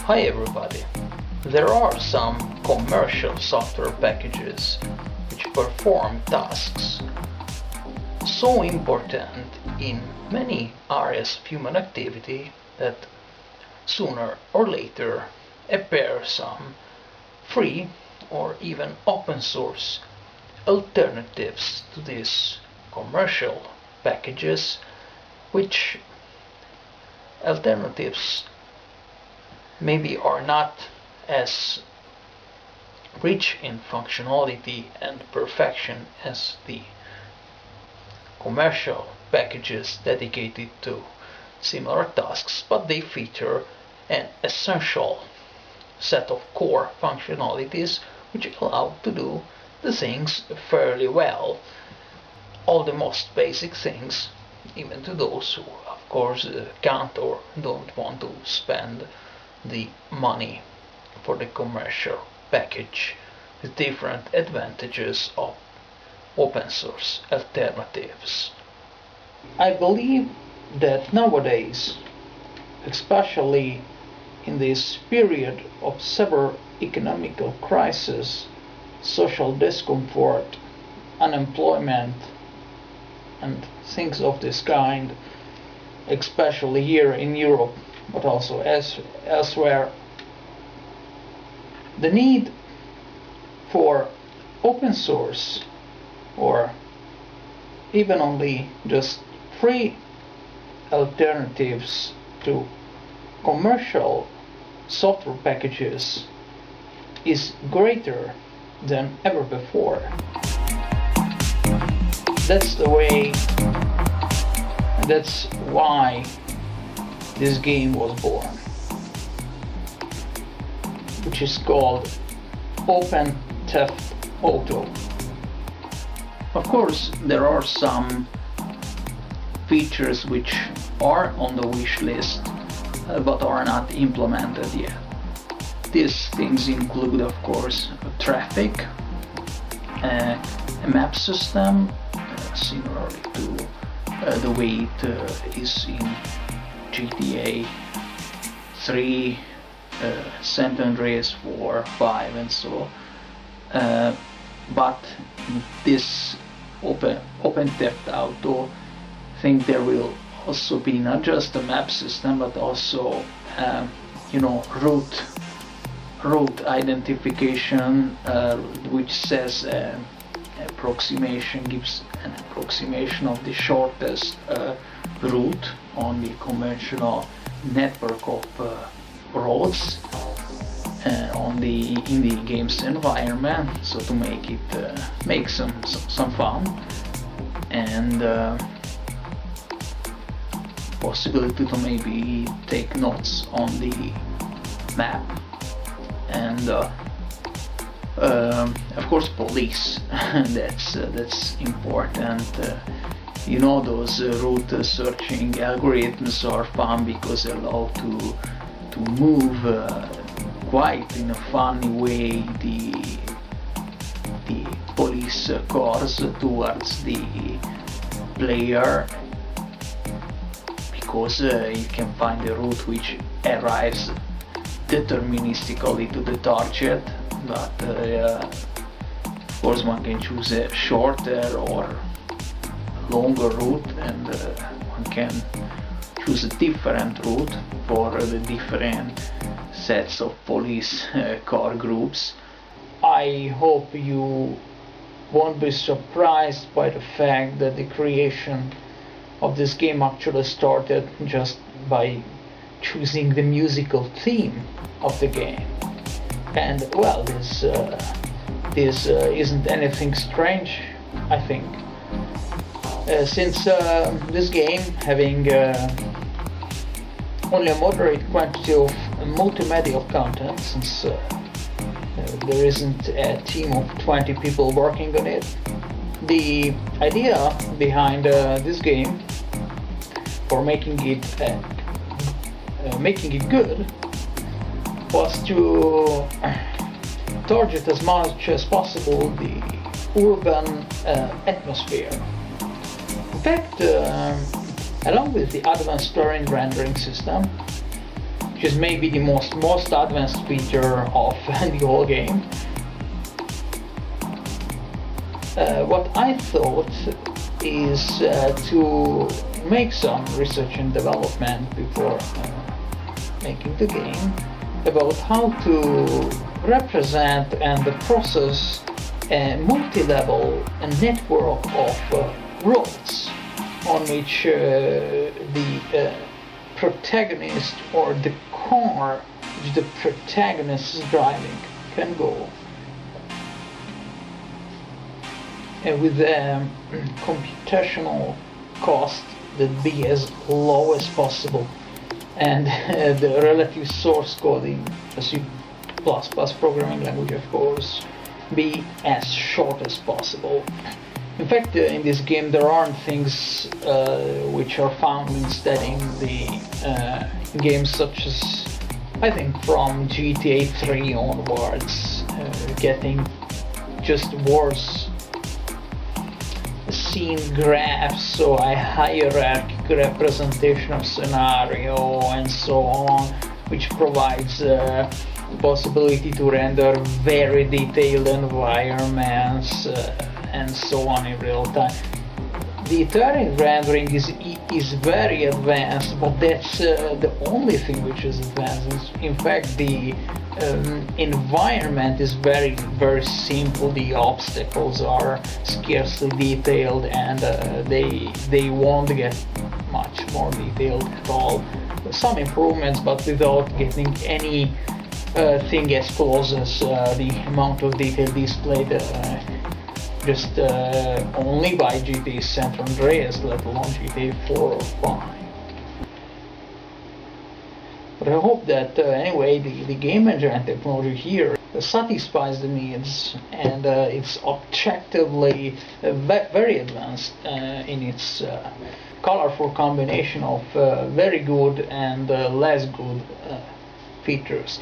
Hi everybody! There are some commercial software packages which perform tasks so important in many areas of human activity that sooner or later appear some free or even open source alternatives to these commercial packages, which alternatives maybe are not as rich in functionality and perfection as the commercial packages dedicated to similar tasks, but they feature an essential set of core functionalities which allow to do the things fairly well. All the most basic things, even to those who of course can't or don't want to spend the money for the commercial package, with different advantages of open source alternatives. I believe that nowadays, especially in this period of severe economical crisis, social discomfort, unemployment, and things of this kind, especially here in Europe, but also elsewhere, the need for open source or even only just free alternatives to commercial software packages is greater than ever before. That's the way, and that's why this game was born, which is called Open Theft Auto. Of course, there are some features which are on the wish list but are not implemented yet. These things include, of course, traffic, a map system, similarly to the way it is in GTA 3, San Andreas 4, 5 and so on. But this Open Theft Auto, I think there will also be not just a map system but also route identification, which says approximation, gives an approximation of the shortest route on the conventional network of roads in the game's environment, so to make it make some fun, and possibility to maybe take notes on the map, and of course police. that's important. Those route searching algorithms are fun because they allow to move quite in a funny way the police cars towards the player, because you can find a route which arrives deterministically to the target, but of course one can choose a shorter or longer route, and one can choose a different route for the different sets of police car groups. I hope you won't be surprised by the fact that the creation of this game actually started just by choosing the musical theme of the game. And well, this isn't anything strange, I think, since this game, having only a moderate quantity of multimedia content, since there isn't a team of 20 people working on it, the idea behind this game for making it good was to target as much as possible the urban atmosphere. In fact, along with the advanced terrain rendering system, which is maybe the most advanced feature of the whole game. What I thought is to make some research and development before making the game about how to represent and process a multi-level network of roads on which the protagonist or the car which the protagonist is driving can go. And with computational cost that be as low as possible, and the relative source code in C++ programming language, of course, be as short as possible. In fact, in this game there aren't things which are found instead in the games such as, I think, from GTA 3 onwards, getting just worse scene graphs, so a hierarchical representation of scenario and so on, which provides the possibility to render very detailed environments and so on in real time. The terrain rendering is very advanced, but that's the only thing which is advanced. In fact, the environment is very simple. The obstacles are scarcely detailed, and they won't get much more detailed at all. Some improvements, but without getting any thing as close as the amount of detail displayed just only by GTA San Andreas, let alone GTA 4 or 5. But I hope that anyway the game engine and technology here satisfies the needs, and it's objectively very advanced in its colorful combination of very good and less good features.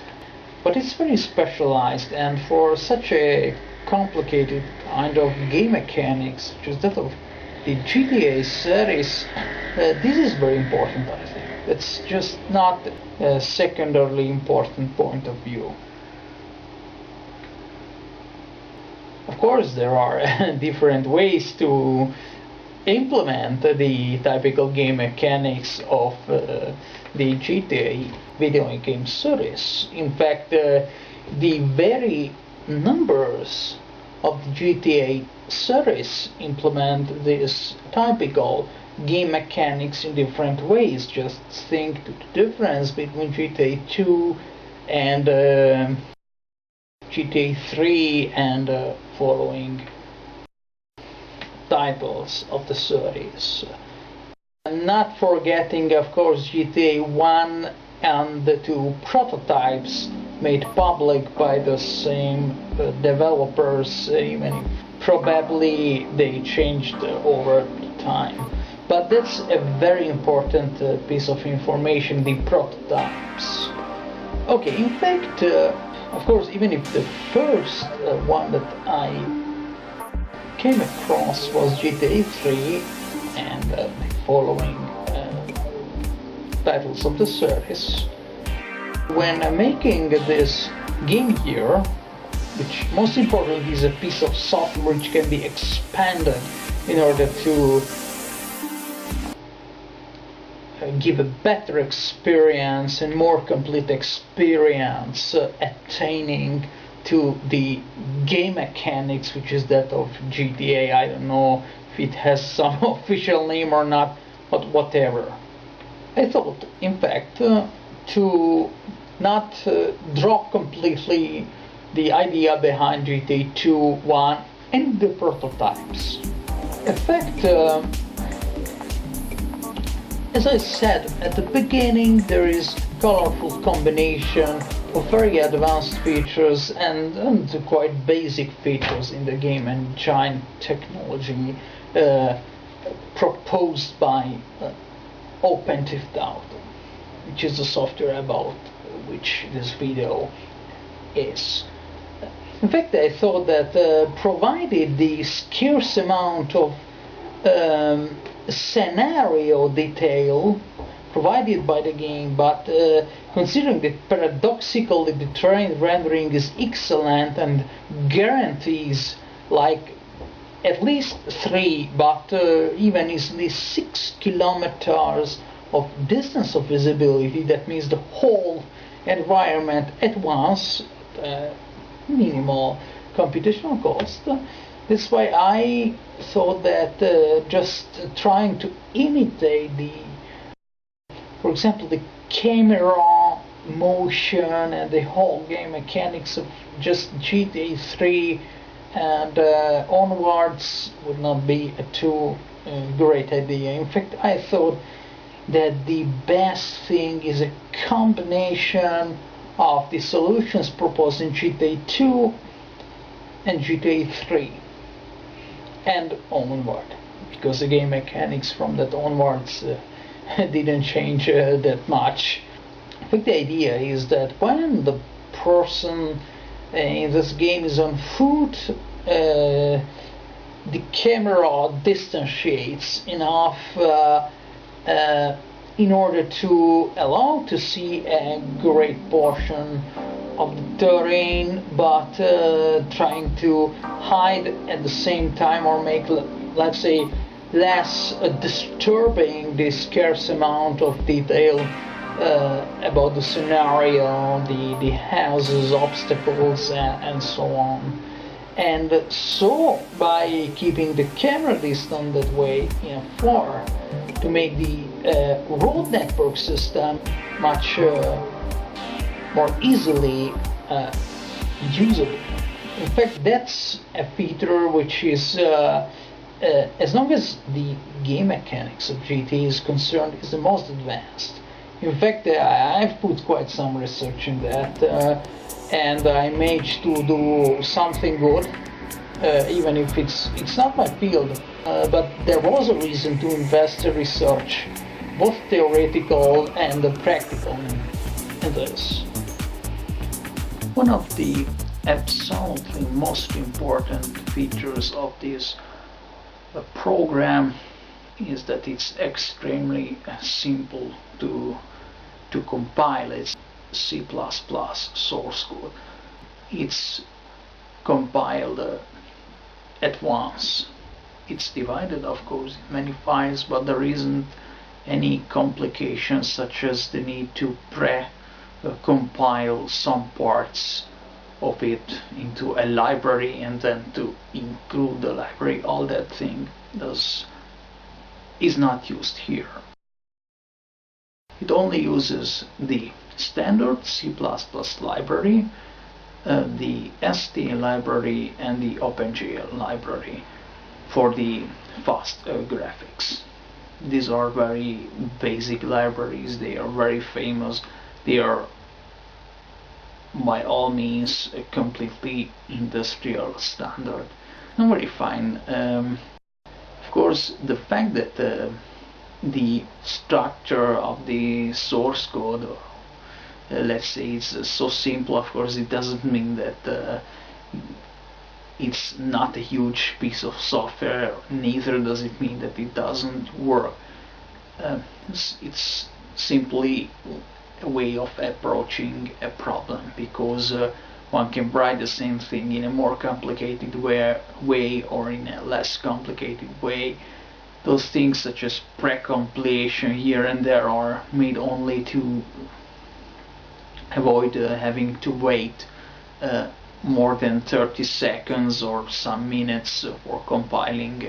But it's very specialized, and for such a complicated kind of game mechanics, such as that of the GTA series, this is very important, I think. It's just not a secondarily important point of view. Of course, there are different ways to implement the typical game mechanics of the GTA video game series. In fact, the very numbers of the GTA series implement this typical game mechanics in different ways. Just think to the difference between GTA 2 and GTA 3 and following titles of the series. Not forgetting, of course, GTA 1 and the 2 prototypes made public by the same developers, even if probably they changed over time. But that's a very important piece of information, the prototypes. Okay, in fact, of course, even if the first one that I came across was GTA 3 and the following titles of the series, when making this game here, which most importantly is a piece of software which can be expanded in order to give a better experience and more complete experience attaining to the game mechanics, which is that of GTA. I don't know if it has some official name or not, but whatever. I thought, in fact, to not drop completely the idea behind GTA 2, 1 and the prototypes. In fact, as I said at the beginning, there is colorful combination of very advanced features and quite basic features in the game engine technology proposed by OpenGL, which is the software about which this video is. In fact, I thought that provided the scarce amount of scenario detail provided by the game, but considering that paradoxically the terrain rendering is excellent and guarantees like at least 3, but even easily 6 kilometers of distance of visibility, that means the whole environment at once, minimal computational cost. That's why I thought that just trying to imitate for example, the camera motion and the whole game mechanics of just GTA 3 and onwards would not be a too great idea. In fact, I thought that the best thing is a combination of the solutions proposed in GTA 2 and GTA 3 and onward, because the game mechanics from that onwards didn't change that much. I think the idea is that when the person in this game is on foot, the camera distantiates enough in order to allow to see a great portion of the terrain, but trying to hide at the same time, or make, let's say, less disturbing the scarce amount of detail about the scenario, the houses, obstacles, and so on. And so, by keeping the camera distant that way, far, to make the road network system much more easily usable. In fact, that's a feature which is, as long as the game mechanics of GT is concerned, is the most advanced. In fact, I've put quite some research in that, and I managed to do something good, even if it's not my field. But there was a reason to invest in research, both theoretical and practical, in this. One of the absolutely most important features of this program is that it's extremely simple to compile. It's C++ source code. It's compiled at once. It's divided, of course, in many files, but there isn't any complications such as the need to compile some parts of it into a library and then to include the library. All that thing is not used here. It only uses the standard C++ library, the ST library, and the OpenGL library for the fast graphics. These are very basic libraries. They are very famous. They are by all means a completely industrial standard and very fine. Of course, the fact that the structure of the source code, let's say, it's so simple, of course it doesn't mean that it's not a huge piece of software, neither does it mean that it doesn't work. It's simply a way of approaching a problem, because one can write the same thing in a more complicated way or in a less complicated way. Those things such as pre-compilation here and there are made only to avoid having to wait more than 30 seconds or some minutes for compiling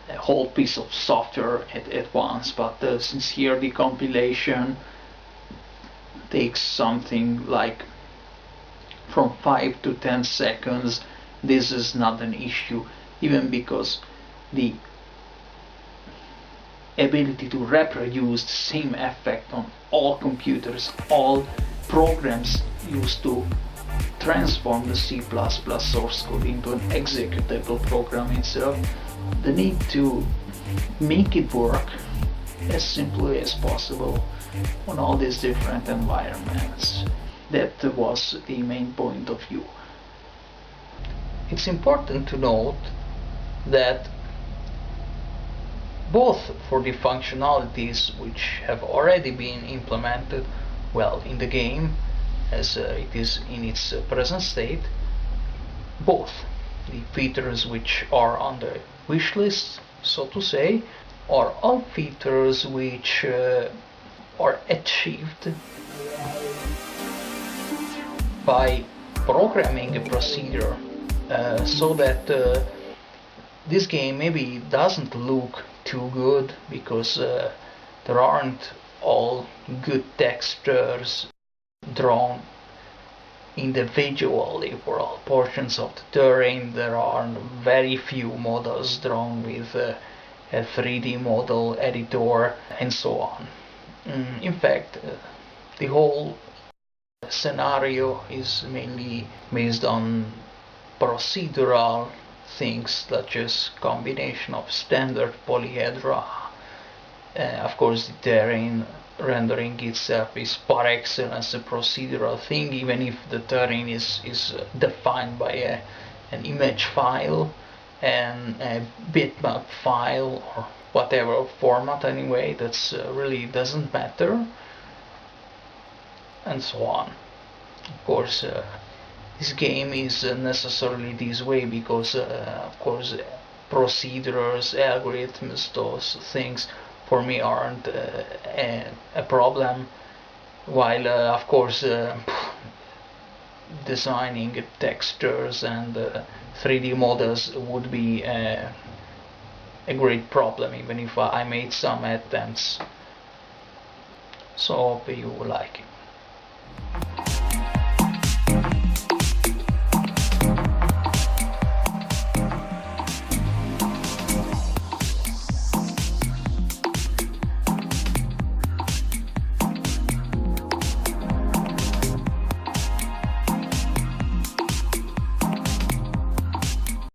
a whole piece of software at once. But since here the compilation takes something like from 5 to 10 seconds, this is not an issue, even because the ability to reproduce the same effect on all computers, all programs used to transform the C++ source code into an executable program itself, the need to make it work as simply as possible on all these different environments. That was the main point of view. It's important to note that both for the functionalities which have already been implemented well in the game as it is in its present state, both the features which are on the wish list, so to say, or all features which are achieved by programming a procedure so that this game maybe doesn't look too good because there aren't all good textures drawn individually for all portions of the terrain. There are very few models drawn with a 3D model editor and so on. In fact, the whole scenario is mainly based on procedural things such as combination of standard polyhedra. Of course, the terrain rendering itself is par excellence a procedural thing, even if the terrain is defined by an image file and a bitmap file or whatever format anyway. That's really doesn't matter, and so on. Of course, this game is necessarily this way because of course procedures, algorithms, those things for me aren't a problem, while of course designing textures and 3D models would be a great problem, even if I made some attempts. So hope you like it.